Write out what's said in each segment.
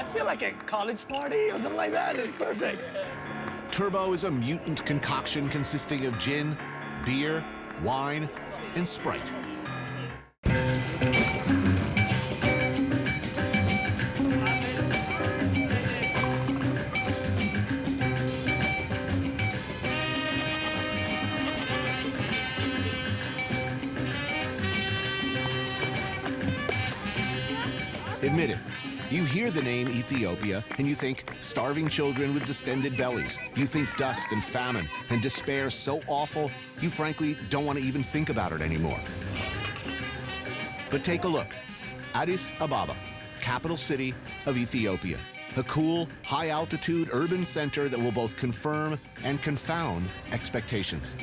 I feel like a college party or something like that. It's perfect. Turbo is a mutant concoction consisting of gin, beer, wine, and Sprite. Admit it, you hear the name Ethiopia and you think starving children with distended bellies. You think dust and famine and despair so awful, you frankly don't want to even think about it anymore. But take a look. Addis Ababa, capital city of Ethiopia. A cool, high-altitude urban center that will both confirm and confound expectations.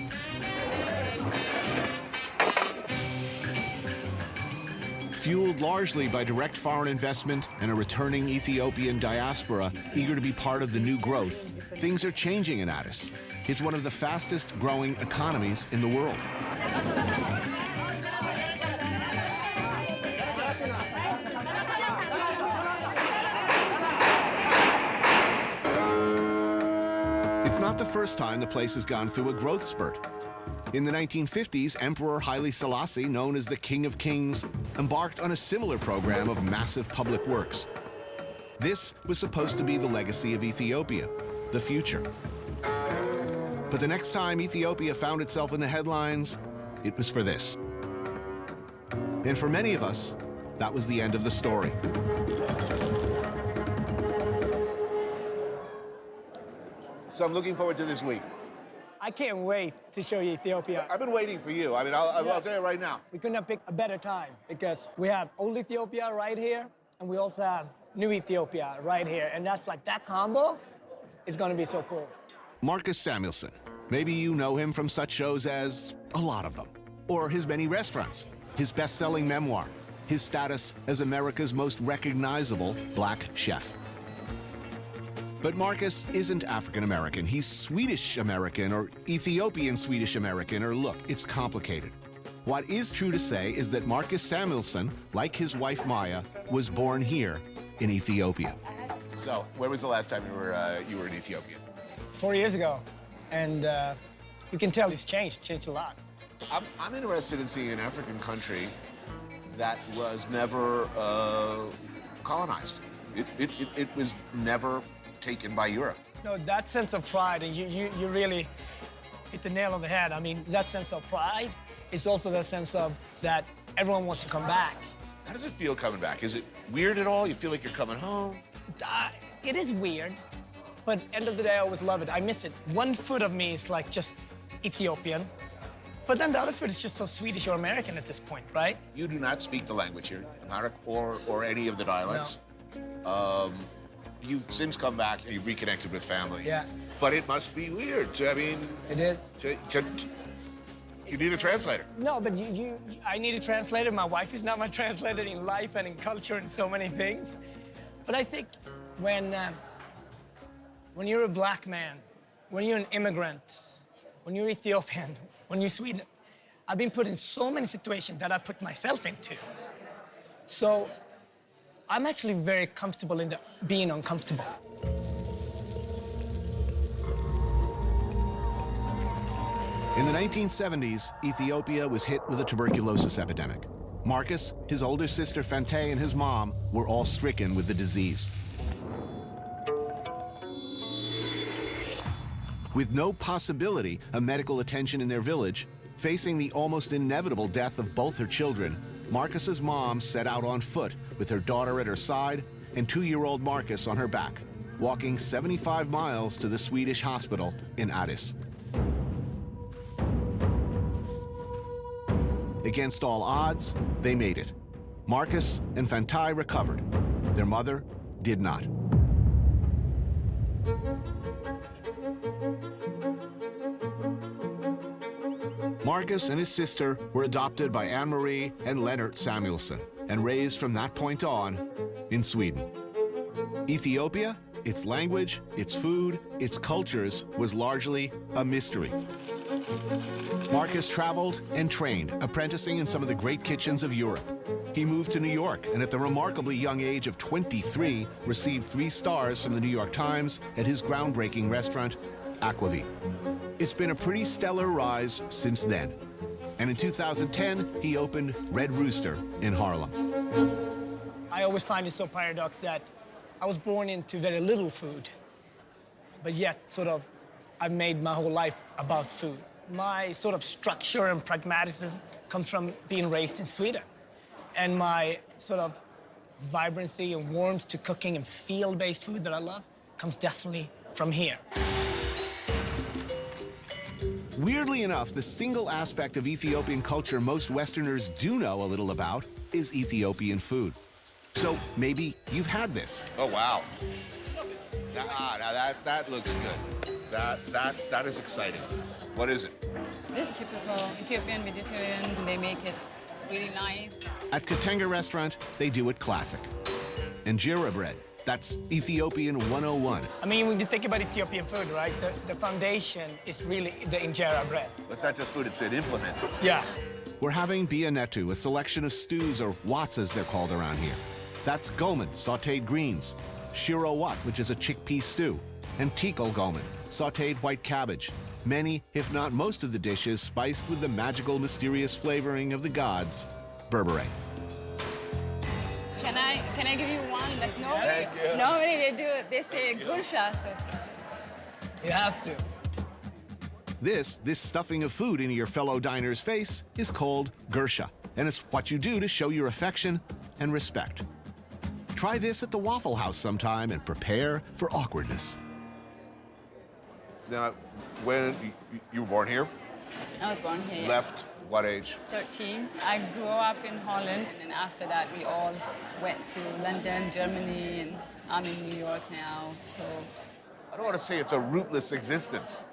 Fueled largely by direct foreign investment and a returning Ethiopian diaspora eager to be part of the new growth, things are changing in Addis. It's one of the fastest growing economies in the world. It's not the first time the place has gone through a growth spurt. In the 1950s, Emperor Haile Selassie, known as the King of Kings, embarked on a similar program of massive public works. This was supposed to be the legacy of Ethiopia, the future. But the next time Ethiopia found itself in the headlines, it was for this. And for many of us, that was the end of the story. So I'm looking forward to this week. I can't wait to show you Ethiopia. I've been waiting for you. I mean, I'll tell you right now. We couldn't have picked a better time because we have old Ethiopia right here, and we also have new Ethiopia right here. And that's like, that combo is going to be so cool. Marcus Samuelson. Maybe you know him from such shows as A Lot of Them, or his many restaurants, his best-selling memoir, his status as America's most recognizable black chef. But Marcus isn't African-American. He's Swedish-American or Ethiopian Swedish-American, or look, it's complicated. What is true to say is that Marcus Samuelson, like his wife Maya, was born here in Ethiopia. So, where was the last time you were in Ethiopia? 4 years ago, and you can tell it's changed a lot. I'm interested in seeing an African country that was never colonized. It was never taken by Europe. No, that sense of pride, and you really hit the nail on the head. I mean, that sense of pride is also the sense of that everyone wants to come back. How does it feel coming back? Is it weird at all? You feel like you're coming home? It is weird, but end of the day, I always love it. I miss it. One foot of me is like just Ethiopian, but then the other foot is just so Swedish or American at this point, right? You do not speak the language here, Amharic or any of the dialects. No. You've since come back and you've reconnected with family. Yeah. But it must be weird. I mean, it is. You need a translator. No, but I need a translator. My wife is not my translator in life and in culture and so many things. But I think when you're a black man, when you're an immigrant, when you're Ethiopian, when you're Sweden, I've been put in so many situations that I put myself into. So I'm actually very comfortable in being uncomfortable. In the 1970s, Ethiopia was hit with a tuberculosis epidemic. Marcus, his older sister Fante, and his mom were all stricken with the disease. With no possibility of medical attention in their village, facing the almost inevitable death of both her children, Marcus's mom set out on foot with her daughter at her side and 2-year-old Marcus on her back, walking 75 miles to the Swedish hospital in Addis. Against all odds, they made it. Marcus and Fantai recovered. Their mother did not. Marcus and his sister were adopted by Anne-Marie and Leonard Samuelson and raised from that point on in Sweden. Ethiopia, its language, its food, its cultures was largely a mystery. Marcus traveled and trained, apprenticing in some of the great kitchens of Europe. he moved to New York and at the remarkably young age of 23 received 3 stars from the New York Times at his groundbreaking restaurant, Aquavit. It's been a pretty stellar rise since then. And in 2010, he opened Red Rooster in Harlem. I always find it so paradox that I was born into very little food, but yet sort of I've made my whole life about food. My sort of structure and pragmatism comes from being raised in Sweden. And my sort of vibrancy and warmth to cooking and field-based food that I love comes definitely from here. Weirdly enough, the single aspect of Ethiopian culture most Westerners do know a little about is Ethiopian food. So maybe you've had this. Oh, wow. Now that looks good. That is exciting. What is it? This is typical Ethiopian Mediterranean. They make it really nice. At Katenga restaurant, they do it classic. Injera bread, that's Ethiopian 101. I mean, when you think about Ethiopian food, right, the foundation is really the injera bread. It's not just food, it's an implement. Yeah. We're having bianetu, a selection of stews, or wats as they're called around here. That's gomen, sautéed greens, shiro wat, which is a chickpea stew, and tikal gomen, sautéed white cabbage. Many, if not most of the dishes, spiced with the magical, mysterious flavoring of the gods, berbere. Can I give you one? Like normally they do it. They say gursha. You have to. This stuffing of food into your fellow diner's face is called gursha, and it's what you do to show your affection and respect. Try this at the Waffle House sometime and prepare for awkwardness. Now, when you were born here? I was born here. Left what age? 13. I grew up in Holland, and after that we all went to London, Germany, and I'm in New York now. So I don't want to say it's a rootless existence,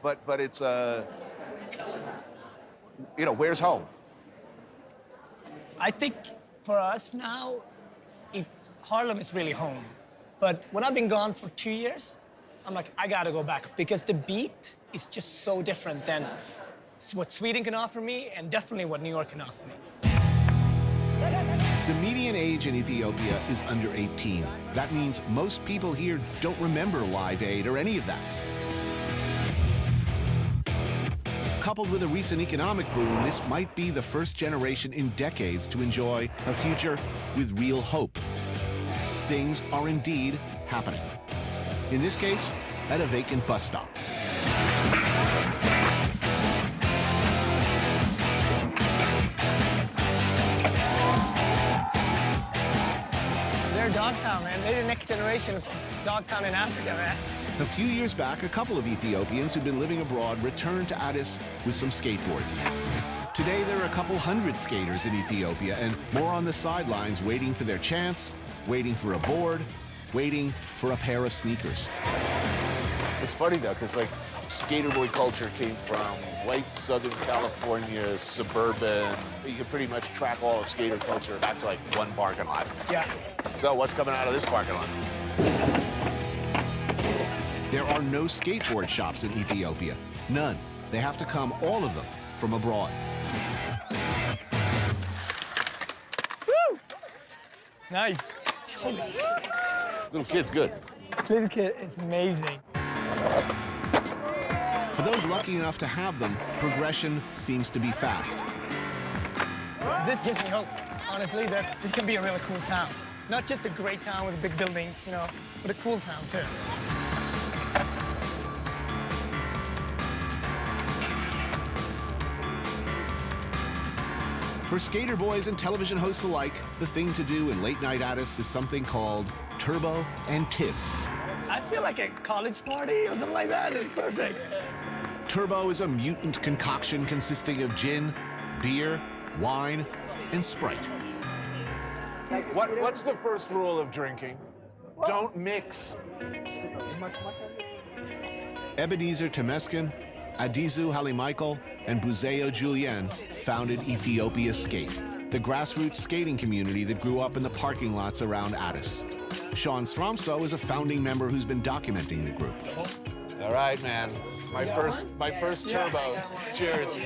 but it's a, where's home? I think for us now, Harlem is really home. But when I've been gone for 2 years, I'm like, I gotta go back because the beat is just so different than what Sweden can offer me and definitely what New York can offer me. The median age in Ethiopia is under 18. That means most people here don't remember Live Aid or any of that. Coupled with a recent economic boom, this might be the first generation in decades to enjoy a future with real hope. Things are indeed happening. In this case, at a vacant bus stop. They're Dogtown, man. They're the next generation of Dogtown in Africa, man. A few years back, a couple of Ethiopians who'd been living abroad returned to Addis with some skateboards. Today, there are a couple hundred skaters in Ethiopia and more on the sidelines waiting for their chance, waiting for a board, waiting for a pair of sneakers. It's funny though, because skater boy culture came from white Southern California, suburban. You can pretty much track all of skater culture back to one parking lot. Yeah. So what's coming out of this parking lot? There are no skateboard shops in Ethiopia. None. They have to come, all of them, from abroad. Woo! Nice. Little kid's good. Little kid is amazing. For those lucky enough to have them, progression seems to be fast. This gives me hope, honestly, that this can be a really cool town. Not just a great town with big buildings, but a cool town, too. For skater boys and television hosts alike, the thing to do in late-night Addis is something called turbo and tips. I feel like a college party or something like that. It's perfect. Turbo is a mutant concoction consisting of gin, beer, wine, and Sprite. What's the first rule of drinking? Don't mix. Ebenezer Temeskin, Adizu Halimichael, and Buzeo Julien founded Ethiopia Skate, the grassroots skating community that grew up in the parking lots around Addis. Sean Stromso is a founding member who's been documenting the group. All right, man. My first turbo. Cheers.